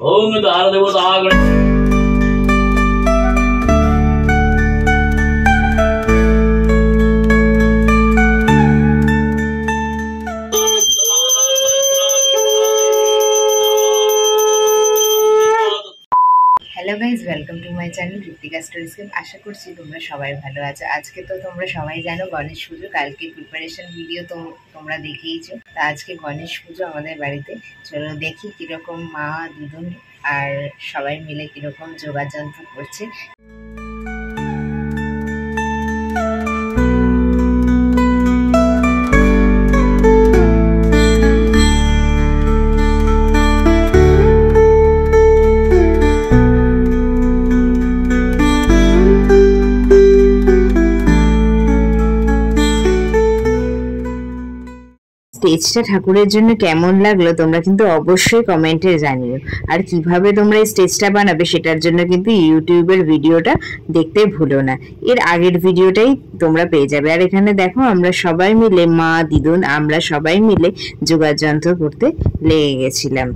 ओम दार देवता hello guys welcome to my channel Ritika Storyscape. आशा करছি তোমরা সবাই ভালো আছো। আজকে তো তোমরা সবাই জানো গণেশ পুজো, কালকে প্রিপারেশন ভিডিও তো তোমরা দেখেইছো। তা আজকে গণেশ পুজো আমাদের বাড়িতে, চলো দেখি কিরকম মা দিদুন আর সবাই মিলে কিরকম যোগাযন্ত্র করছে। স্টেজটা ঠাকুরের জন্য কেমন লাগলো তোমরা কিন্তু অবশ্যই কমেন্টে জানিও। আর কিভাবে তোমরা এই স্টেজটা বানাবে সেটার জন্য কিন্তু ইউটিউবের ভিডিওটা দেখতে ভুলো না, এর আগের ভিডিওটাই তোমরা পেয়ে যাবে। আর এখানে দেখো আমরা সবাই মিলে, মা দিদুন আমরা সবাই মিলে যোগাযন্ত্র করতে লেগে গেছিলাম।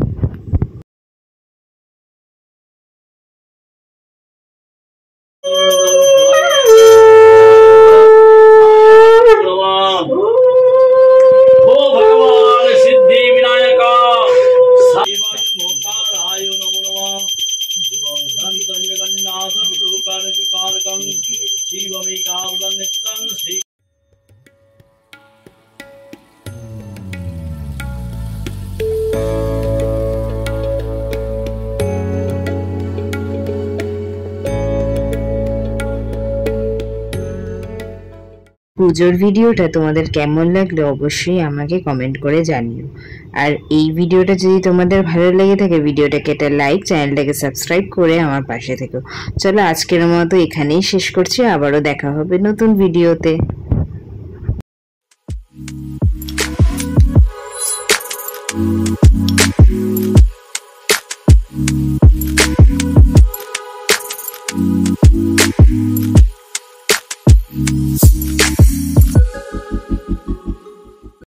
পুজোর ভিডিওটা তোমাদের কেমন লাগলো অবশ্যই আমাকে কমেন্ট করে জানিও। আর এই ভিডিওটা যদি তোমাদের ভালো লেগে থাকে ভিডিওটাকে একটা লাইক, চ্যানেলটাকে সাবস্ক্রাইব করে আমার পাশে থেকো। চলো আজকের মতো এখানেই শেষ করছি, আবারও দেখা হবে নতুন ভিডিওতে।